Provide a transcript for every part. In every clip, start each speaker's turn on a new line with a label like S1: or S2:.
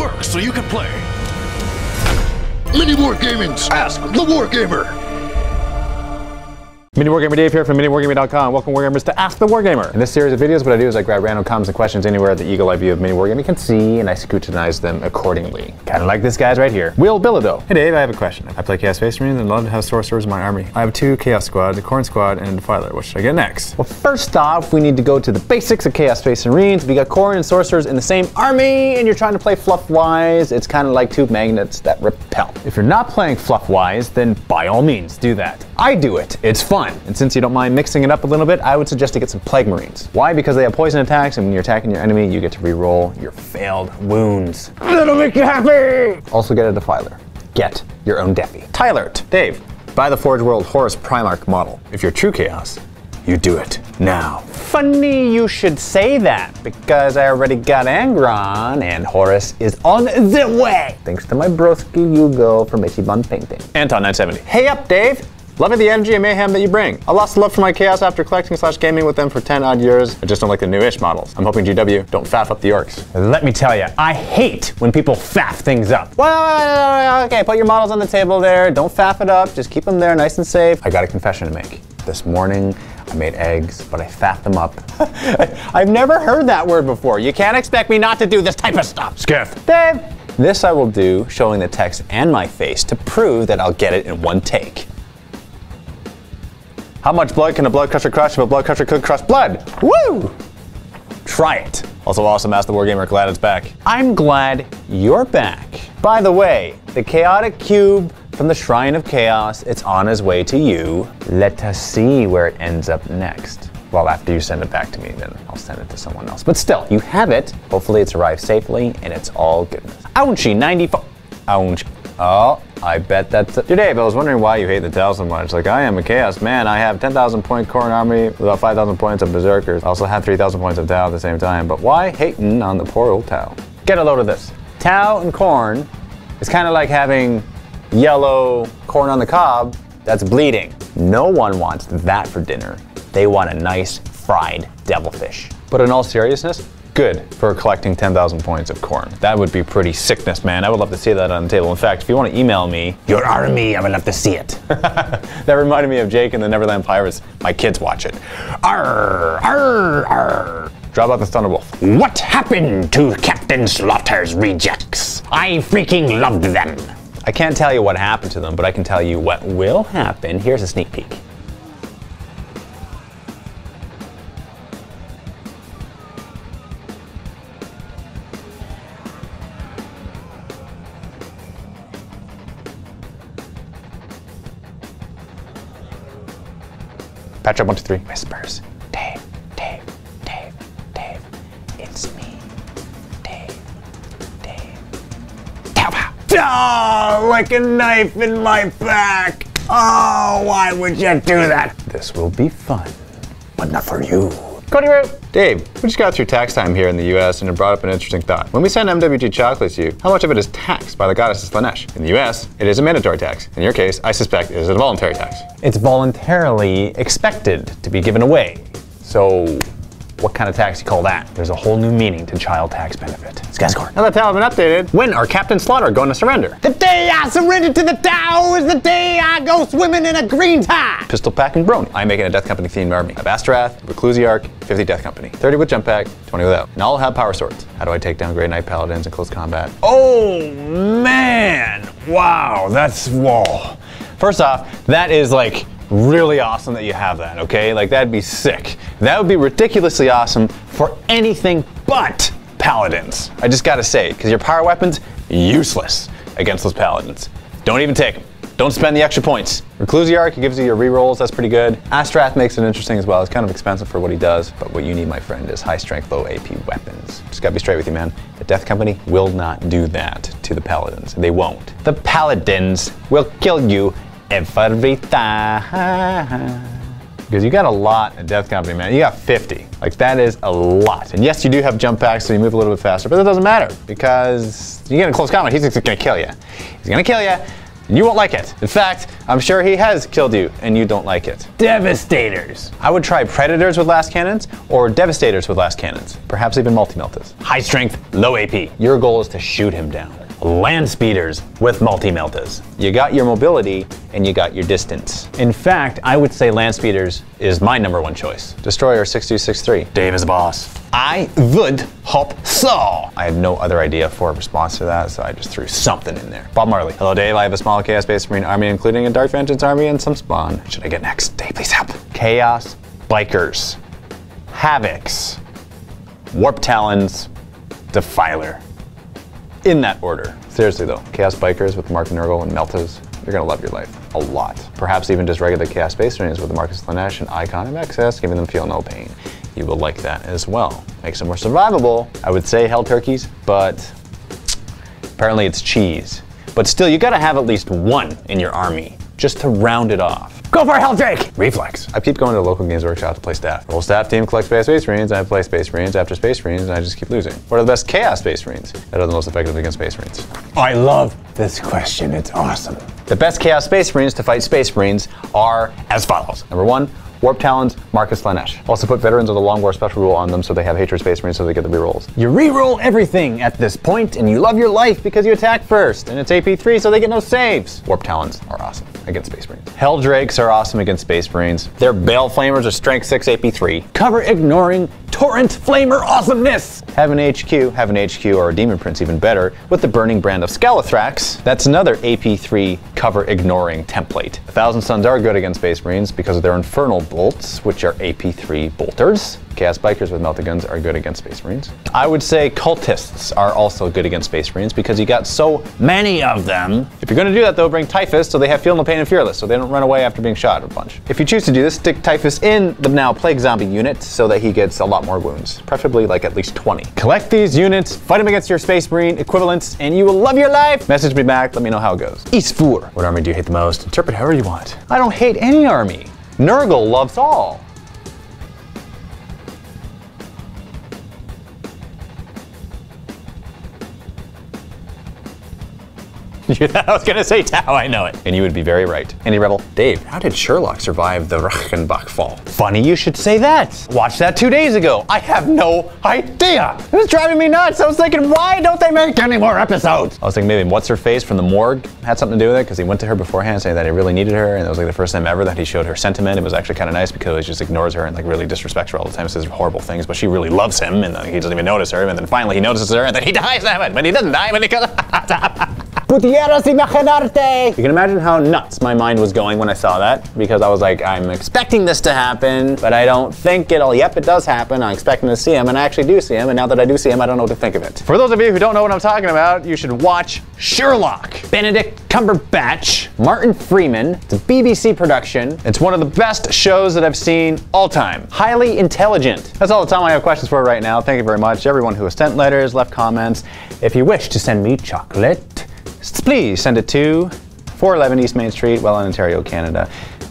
S1: works so you can play. MiniWarGaming's Ask the Wargamer.
S2: MiniWarGamer Dave here from MiniWarGaming.com. Welcome Wargamers to Ask the Wargamer. In this series of videos, what I do is I grab random comments and questions anywhere the eagle-eye view of MiniWarGaming can see, and I scrutinize them accordingly. Kind of like this guy's right here. Will Bilodeau. Hey Dave, I have a question. I play Chaos Space Marines and love to have sorcerers in my army. I have 2 Chaos Squad, a Khorne Squad, and a Defiler. What should I get next? Well, first off, we need to go to the basics of Chaos Space Marines. We got Khorne and sorcerers in the same army, and you're trying to play fluff-wise. It's kind of like 2 magnets that repel. If you're not playing fluff-wise, then by all means, do that. I do it. It's fun. And since you don't mind mixing it up a little bit, I would suggest to get some Plague Marines. Why? Because they have poison attacks, and when you're attacking your enemy, you get to re-roll your failed wounds. That'll make you happy! Also get a Defiler. Get your own Defi. Tyler, Dave, buy the Forge World Horus Primarch model. If you're true Chaos, you do it now. Funny you should say that, because I already got Angron, and Horus is on the way. Thanks to my broski Hugo from Ichiban Painting. Anton 970. Hey up, Dave. Loving the energy and mayhem that you bring. I lost the love for my Chaos after collecting/gaming with them for 10 odd years. I just don't like the newish models. I'm hoping GW don't faff up the orcs. Let me tell you, I hate when people faff things up. Well, okay, put your models on the table there. Don't faff it up. Just keep them there nice and safe. I got a confession to make. This morning, I made eggs, but I faffed them up. I've never heard that word before. You can't expect me not to do this type of stuff. Skiff. Dave. This I will do, showing the text and my face to prove that I'll get it in one take. How much blood can a blood crusher crush if a blood crusher could crush blood? Woo! Try it. Also awesome, Ask the Wargamer, glad it's back. I'm glad you're back. By the way, the chaotic cube from the Shrine of Chaos, it's on its way to you. Let us see where it ends up next. Well, after you send it back to me, then I'll send it to someone else. But still, you have it. Hopefully it's arrived safely and it's all goodness. Ouchie, 94. Ouch. Oh, I bet that's it. Dave, I was wondering why you hate the Tau so much. Like, I am a Chaos man. I have 10,000 point Khorne army with about 5,000 points of Berserkers. I also have 3,000 points of Tau at the same time. But why hating on the poor old Tau? Get a load of this. Tau and Khorne is kind of like having yellow corn on the cob that's bleeding. No one wants that for dinner. They want a nice fried devilfish. But in all seriousness, good for collecting 10,000 points of Khorne. That would be pretty sickness, man. I would love to see that on the table. In fact, if you want to email me your army, I would love to see it. That reminded me of Jake and the Neverland Pirates. My kids watch it. Arr, arr, arr. Drop out the Thunderwolf. What happened to Captain Slaughter's rejects? I freaking loved them. I can't tell you what happened to them, but I can tell you what will happen. Here's a sneak peek. Patch up 1, 2, 3. Whispers. Dave, Dave, Dave, Dave. It's me. Dave, Dave. Pow, pow. Oh, like a knife in my back. Oh, why would you do that? This will be fun, but not for you. Cody Root. Dave, we just got through tax time here in the US and it brought up an interesting thought. When we send MWG chocolates to you, how much of it is taxed by the goddess Slanesh? In the US, it is a mandatory tax. In your case, I suspect it is a voluntary tax. It's voluntarily expected to be given away. So, what kind of tax do you call that? There's a whole new meaning to child tax benefit. Skyscore. Now the Tau have been updated. When are Captain Slaughter going to surrender? The day I surrender to the Tau is the day I go swimming in a green tide. Pistol Pack and Brony. I'm making a Death Company themed army. I have Astrath, Reclusiarch, 50 Death Company, 30 with Jump Pack, 20 without. And I'll have Power Swords. How do I take down Grey Knight Paladins in close combat? Oh man! Wow, that's whoa. First off, that is like really awesome that you have that, okay? Like, that'd be sick. That would be ridiculously awesome for anything but Paladins. I just gotta say, because your power weapons, useless against those Paladins. Don't even take them. Don't spend the extra points. Reclusiarch, he gives you your rerolls, that's pretty good. Astrath makes it interesting as well. It's kind of expensive for what he does, but what you need, my friend, is high strength, low AP weapons. Just gotta be straight with you, man. The Death Company will not do that to the Paladins. They won't. The Paladins will kill you every time. Because you got a lot of Death Company, man. You got 50. Like, that is a lot. And yes, you do have jump packs, so you move a little bit faster, but that doesn't matter because you get in close combat, he's just gonna kill you. He's gonna kill you, and you won't like it. In fact, I'm sure he has killed you, and you don't like it. Devastators. I would try Predators with last cannons, or Devastators with last cannons. Perhaps even multi-meltas. High strength, low AP. Your goal is to shoot him down. Land speeders with multi-meltas. You got your mobility and you got your distance. In fact, I would say land speeders is my #1 choice. Destroyer 6263. Dave is a boss. I would hope so. I had no other idea for a response to that, so I just threw something in there. Bob Marley. Hello, Dave. I have a small Chaos Space Marine army, including a Dark Vengeance army and some spawn. What should I get next? Dave, please help. Chaos Bikers. Havocs. Warp Talons. Defiler. In that order. Seriously though, Chaos Bikers with Mark Nurgle and Meltas, you're gonna love your life a lot. Perhaps even just regular Chaos Space Marines with the Marcus Slanesh and Icon of Excess, giving them feel no pain. You will like that as well. Makes them more survivable. I would say Hell Turkeys, but apparently it's cheese. But still, you gotta have at least one in your army, just to round it off. Go for Helldrake! Reflex. I keep going to the local Games Workshop to play staff. Roll staff team, collect Space Marines, I play Space Marines after Space Marines, and I just keep losing. What are the best Chaos Space Marines that are the most effective against Space Marines? I love this question, it's awesome. The best Chaos Space Marines to fight Space Marines are as follows. #1, Warp Talons, Marcus Slanesh. Also put Veterans of the Long War special rule on them so they have Hatred Space Marines so they get the rerolls. You reroll everything at this point and you love your life because you attack first, and it's AP3 so they get no saves. Warp Talons are awesome against Space Marines. Hell Drakes are awesome against Space Marines. Their Bale Flamers are Strength 6 AP3. Cover ignoring Torrent Flamer awesomeness! Have an HQ or a Demon Prince even better with the Burning Brand of Scalathrax. That's another AP3 cover ignoring template. 1,000 Suns are good against Space Marines because of their Infernal Bolts, which are AP3 bolters. Chaos Bikers with Melta Guns are good against Space Marines. I would say Cultists are also good against Space Marines because you got so many of them. If you're gonna do that though, bring Typhus so they have Feel No Pain and Fearless so they don't run away after being shot a bunch. If you choose to do this, stick Typhus in the now Plague Zombie unit so that he gets a lot more wounds, preferably like at least 20. Collect these units, fight them against your Space Marine equivalents, and you will love your life. Message me back, let me know how it goes. Eastfour. What army do you hate the most? Interpret however you want. I don't hate any army. Nurgle loves all. I was gonna say Tau, I know it. And you would be very right. Andy Rebel, Dave, how did Sherlock survive the Reichenbach fall? Funny you should say that. Watched that 2 days ago. I have no idea. It was driving me nuts. I was thinking, why don't they make any more episodes? I was thinking maybe What's Her Face from the morgue had something to do with it because he went to her beforehand saying that he really needed her, and it was like the first time ever that he showed her sentiment. It was actually kind of nice because he just ignores her and like really disrespects her all the time, says horrible things, but she really loves him and he doesn't even notice her, and then finally he notices her and then he dies of it, but he doesn't die when he goes. You can imagine how nuts my mind was going when I saw that, because I was like, I'm expecting this to happen, but I don't think it'll. Yep, it does happen. I'm expecting to see him, and I actually do see him, and now that I do see him, I don't know what to think of it. For those of you who don't know what I'm talking about, you should watch Sherlock. Benedict Cumberbatch, Martin Freeman. It's a BBC production. It's one of the best shows that I've seen all time. Highly intelligent. That's all the time I have questions for right now. Thank you very much, everyone who has sent letters, left comments. If you wish to send me chocolate, please send it to 411 East Main Street, Welland, Ontario, Canada,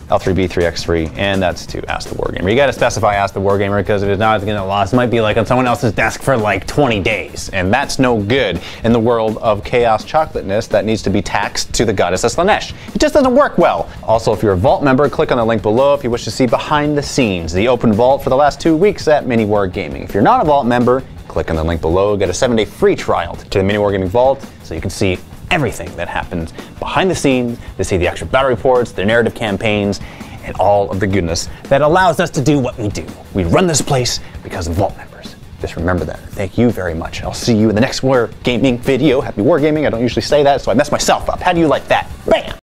S2: L3B3X3, and that's to Ask the Wargamer. You gotta specify Ask the Wargamer because if it's not, it's gonna get lost. It might be like on someone else's desk for like 20 days, and that's no good in the world of chaos chocolateness that needs to be taxed to the goddess of Slanesh. It just doesn't work well. Also, if you're a Vault member, click on the link below if you wish to see behind the scenes, the open vault for the last 2 weeks at MiniWarGaming. If you're not a Vault member, click on the link below, get a 7-day free trial to the MiniWarGaming Vault so you can see everything that happens behind the scenes, to see the extra battle reports, the narrative campaigns, and all of the goodness that allows us to do what we do. We run this place because of Vault members. Just remember that. Thank you very much. I'll see you in the next Wargaming video. Happy Wargaming. I don't usually say that, so I messed myself up. How do you like that? Bam!